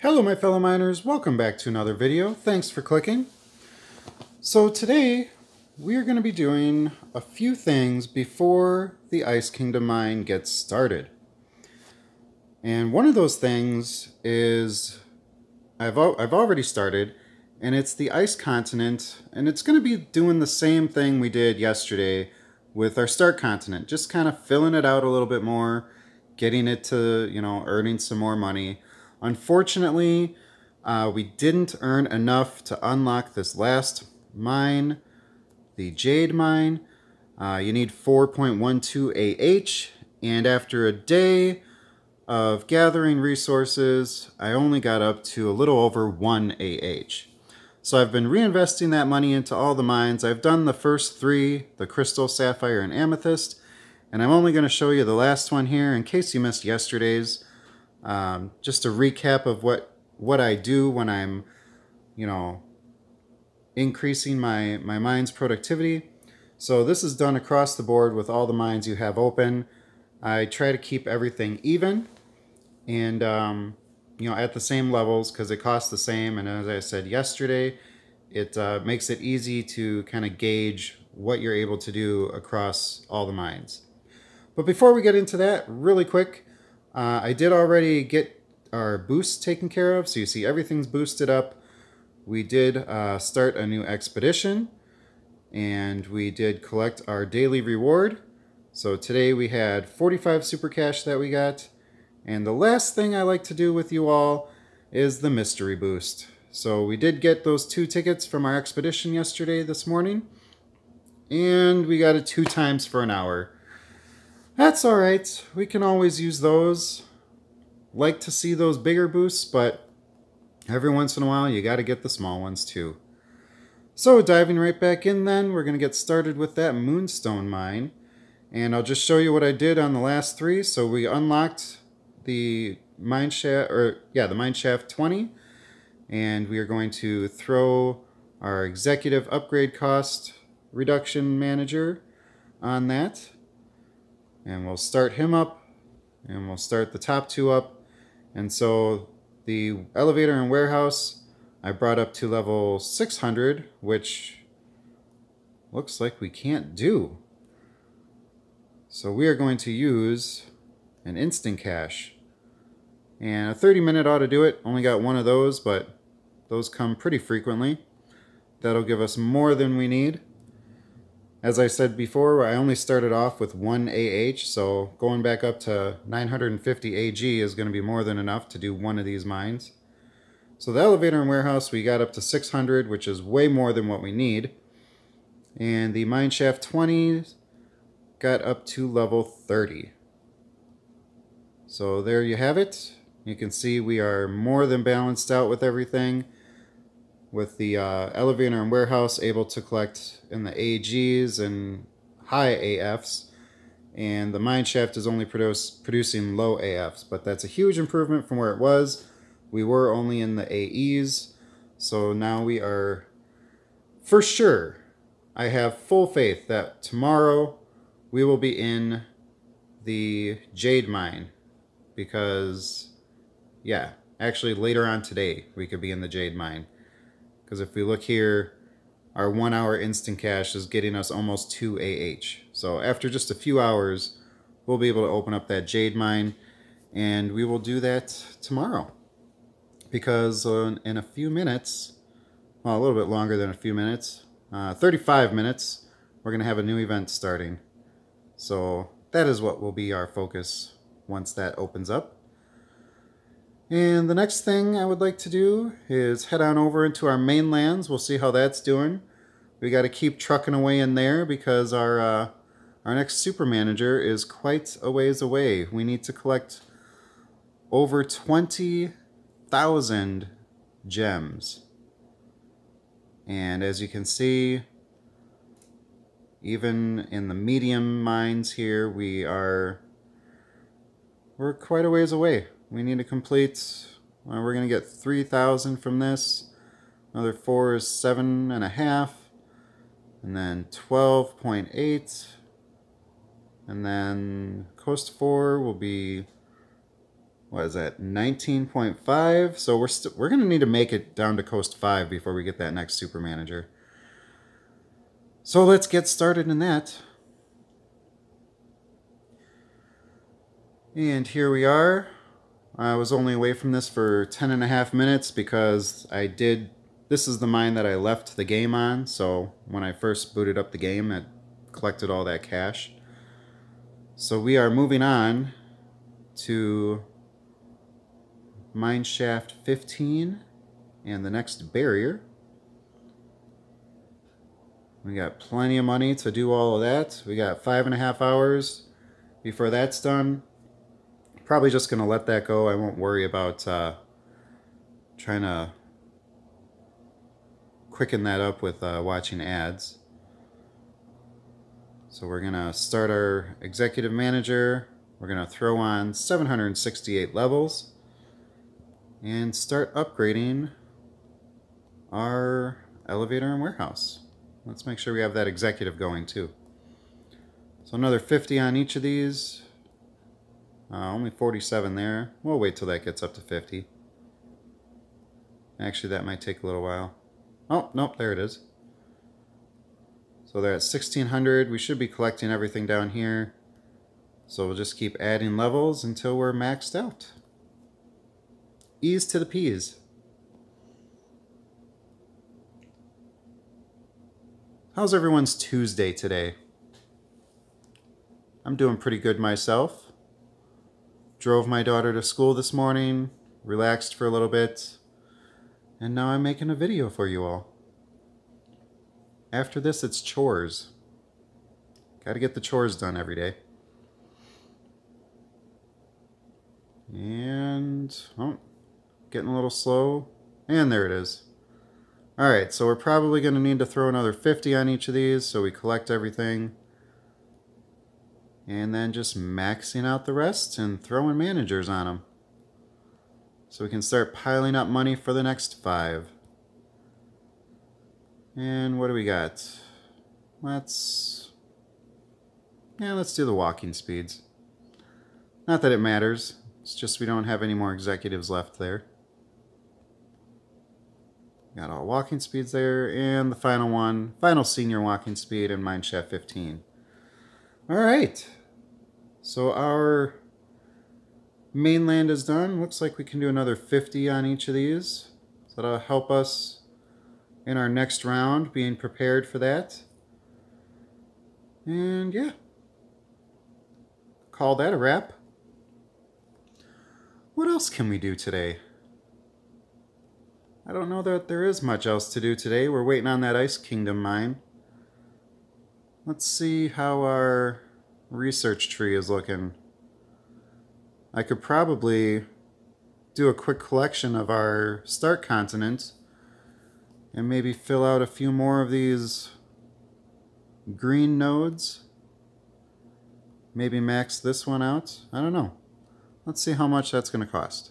Hello my fellow miners, welcome back to another video. Thanks for clicking. So today we are going to be doing a few things before the Ice Kingdom mine gets started. And one of those things is I've already started, and it's the Ice Continent, and it's going to be doing the same thing we did yesterday with our Start Continent, just kind of filling it out a little bit more, getting it to, earning some more money. Unfortunately, we didn't earn enough to unlock this last mine, the Jade mine. You need 4.12 AH, and after a day of gathering resources, I only got up to a little over 1 AH. So I've been reinvesting that money into all the mines. I've done the first three, the Crystal, Sapphire, and Amethyst, and I'm only going to show you the last one here in case you missed yesterday's. Just a recap of what I do when I'm, increasing my mine's productivity. So this is done across the board with all the mines you have open. I try to keep everything even and, at the same levels because it costs the same. And as I said yesterday, it makes it easy to kind of gauge what you're able to do across all the mines. But before we get into that, really quick, I did already get our boosts taken care of, so you see everything's boosted up. We did start a new expedition, and we did collect our daily reward. So today we had 45 super cash that we got. And the last thing I like to do with you all is the mystery boost. So we did get those 2 tickets from our expedition yesterday, this morning, and we got it 2 times for an hour. That's alright, we can always use those. Like to see those bigger boosts, but every once in a while you gotta get the small ones too. So diving right back in then, we're gonna get started with that Moonstone mine. And I'll just show you what I did on the last 3. So we unlocked the mine shaft, the mine shaft 20. And we are going to throw our executive upgrade cost reduction manager on that. And we'll start him up, and we'll start the top 2 up. And so the elevator and warehouse I brought up to level 600, which looks like we can't do. So we are going to use an instant cache. And a 30-minute ought to do it. Only got one of those, but those come pretty frequently. That'll give us more than we need. As I said before, I only started off with 1 AH, so going back up to 950 AG is going to be more than enough to do one of these mines. So the elevator and warehouse, we got up to 600, which is way more than what we need. And the mine shaft 20 got up to level 30. So there you have it. You can see we are more than balanced out with everything. With the elevator and warehouse able to collect in the AGs and high AFs, and the mine shaft is only producing low AFs, but that's a huge improvement from where it was. We were only in the AEs, so now we are for sure. I have full faith that tomorrow we will be in the Jade mine, because yeah, actually later on today we could be in the Jade mine. Because if we look here, our 1 hour instant cache is getting us almost 2 AH. So after just a few hours, we'll be able to open up that Jade mine, and we will do that tomorrow. Because in a few minutes, well, a little bit longer than a few minutes, 35 minutes, we're going to have a new event starting. So that is what will be our focus once that opens up. And the next thing I would like to do is head on over into our mainlands. We'll see how that's doing. We got to keep trucking away in there because our next super manager is quite a ways away. We need to collect over 20,000 gems. And as you can see, even in the medium mines here, we're quite a ways away. We need to complete, we're going to get 3,000 from this. Another 4 is 7.5. And then 12.8. And then Coast 4 will be what is that, 19.5? So we're going to need to make it down to Coast 5 before we get that next super manager. So let's get started in that. And here we are. I was only away from this for 10.5 minutes because this is the mine that I left the game on, so when I first booted up the game, it collected all that cash. So we are moving on to mine shaft 15 and the next barrier. We got plenty of money to do all of that. We got 5.5 hours before that's done. Probably just going to let that go. I won't worry about trying to quicken that up with watching ads. So we're going to start our executive manager. We're going to throw on 768 levels and start upgrading our elevator and warehouse. Let's make sure we have that executive going too. So another 50 on each of these. Only 47 there. We'll wait till that gets up to 50. Actually, that might take a little while. Oh, nope, there it is. So they're at 1600. We should be collecting everything down here. So we'll just keep adding levels until we're maxed out. Ease to the P's. How's everyone's Tuesday today? I'm doing pretty good myself. Drove my daughter to school this morning, relaxed for a little bit, and now I'm making a video for you all. After this, it's chores. Gotta get the chores done every day. And, oh, getting a little slow. And there it is. Alright, so we're probably going to need to throw another 50 on each of these so we collect everything. And then just maxing out the rest and throwing managers on them. So we can start piling up money for the next 5. And what do we got? Let's do the walking speeds. Not that it matters. It's just we don't have any more executives left there. Got all walking speeds there, and the final one, final senior walking speed in mineshaft 15. Alright, so our mainland is done. Looks like we can do another 50 on each of these. So that'll help us in our next round, being prepared for that. And yeah, call that a wrap. What else can we do today? I don't know that there is much else to do today. We're waiting on that Ice Kingdom mine. Let's see how our research tree is looking. I could probably do a quick collection of our start continent and maybe fill out a few more of these green nodes. Maybe max this one out. I don't know. Let's see how much that's going to cost.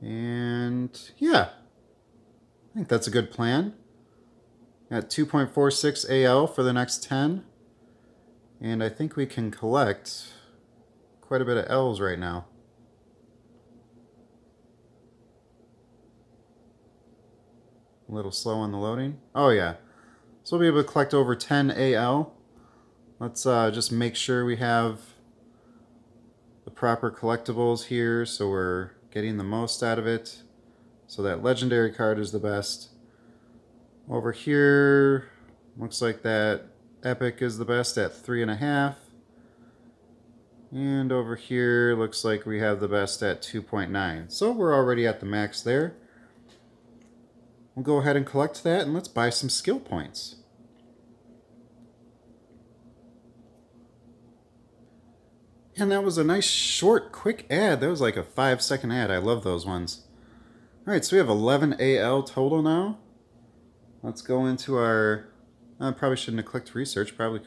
And yeah, I think that's a good plan. Got 2.46 AL for the next 10. And I think we can collect quite a bit of L's right now. A little slow on the loading. Oh yeah. So we'll be able to collect over 10 AL. Let's just make sure we have the proper collectibles here so we're getting the most out of it. So that legendary card is the best. Over here, looks like that epic is the best at 3.5. And over here, looks like we have the best at 2.9. So we're already at the max there. We'll go ahead and collect that, and let's buy some skill points. And that was a nice, short, quick ad. That was like a 5-second ad. I love those ones. Alright, so we have 11 AL total now. Let's go into our... I probably shouldn't have clicked research. Probably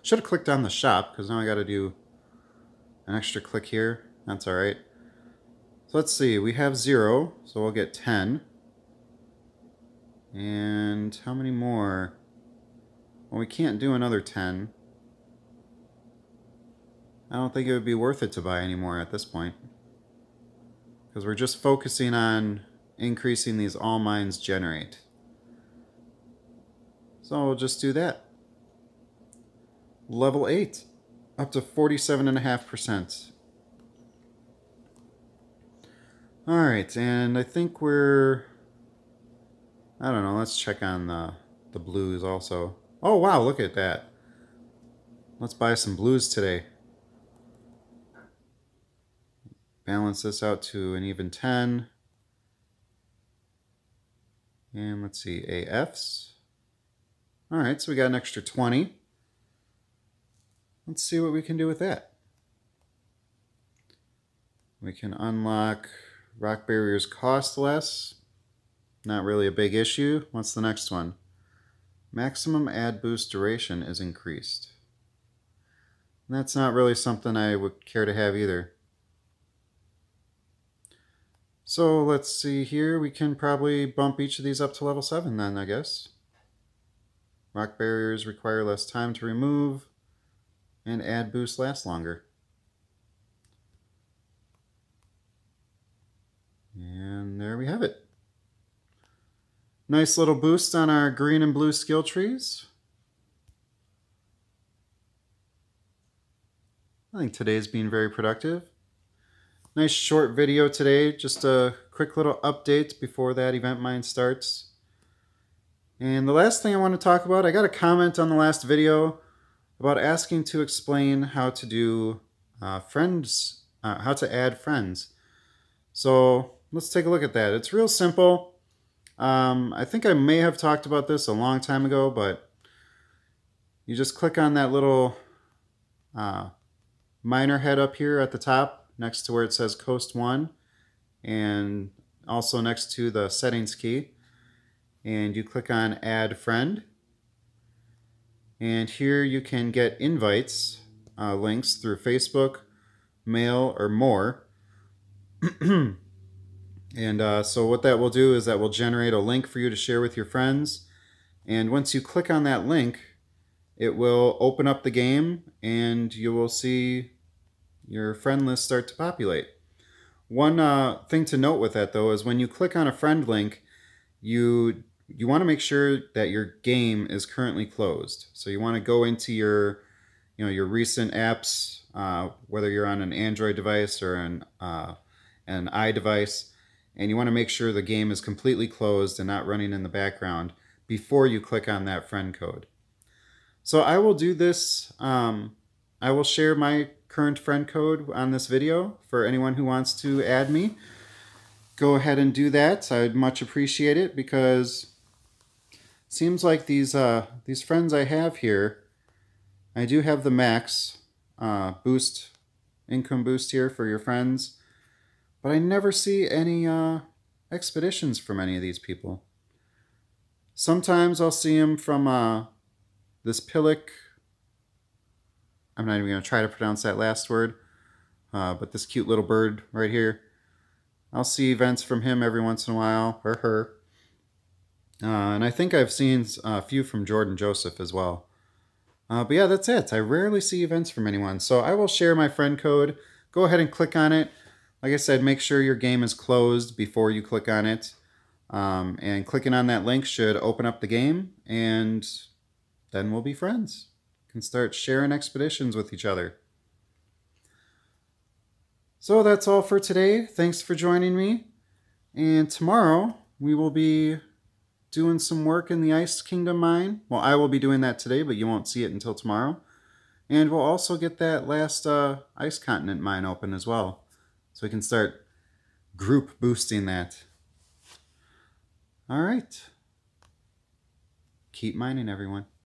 should have clicked on the shop, because now I got to do an extra click here. That's alright. So let's see. We have 0, so we'll get 10. And how many more? Well, we can't do another 10. I don't think it would be worth it to buy anymore at this point, because we're just focusing on increasing these all mines generate. So we'll just do that. Level 8, up to 47.5%. Alright, and I think I don't know, let's check on the blues also. Oh wow, look at that. Let's buy some blues today. Balance this out to an even 10. And let's see, AFs. Alright, so we got an extra 20. Let's see what we can do with that. We can unlock rock barriers cost less. Not really a big issue. What's the next one? Maximum add boost duration is increased. And that's not really something I would care to have either. So let's see here. We can probably bump each of these up to level 7 then, I guess. Rock barriers require less time to remove, and add boost lasts longer. And there we have it. Nice little boost on our green and blue skill trees. I think today's been very productive. Nice short video today, just a quick little update before that event mine starts. And the last thing I want to talk about, I got a comment on the last video about asking to explain how to do friends, how to add friends. So let's take a look at that. It's real simple. I think I may have talked about this a long time ago, but you just click on that little miner head up here at the top next to where it says Coast 1, and also next to the settings key, and you click on Add Friend. And here you can get invites, links through Facebook, mail, or more. And so what that will do is that will generate a link for you to share with your friends. And once you click on that link, it will open up the game and you will see your friend list start to populate. One thing to note with that though is when you click on a friend link, you want to make sure that your game is currently closed. So you want to go into your recent apps, whether you're on an Android device or an iDevice, and you want to make sure the game is completely closed and not running in the background before you click on that friend code. So I will do this. I will share my current friend code on this video for anyone who wants to add me. Go ahead and do that. I'd much appreciate it, because it seems like these friends I have here, I do have the max income boost here for your friends, but I never see any expeditions from any of these people. Sometimes I'll see them from this Pillick. I'm not even going to try to pronounce that last word, but this cute little bird right here. I'll see events from him every once in a while, or her. And I think I've seen a few from Jordan Joseph as well. But yeah, that's it. I rarely see events from anyone. So I will share my friend code. Go ahead and click on it. Like I said, make sure your game is closed before you click on it. And clicking on that link should open up the game, and then we'll be friends. Can start sharing expeditions with each other. So that's all for today. Thanks for joining me. And tomorrow we will be doing some work in the Ice Kingdom mine. Well, I will be doing that today, but you won't see it until tomorrow. And we'll also get that last Ice Continent mine open as well, so we can start group boosting that. All right. Keep mining, everyone.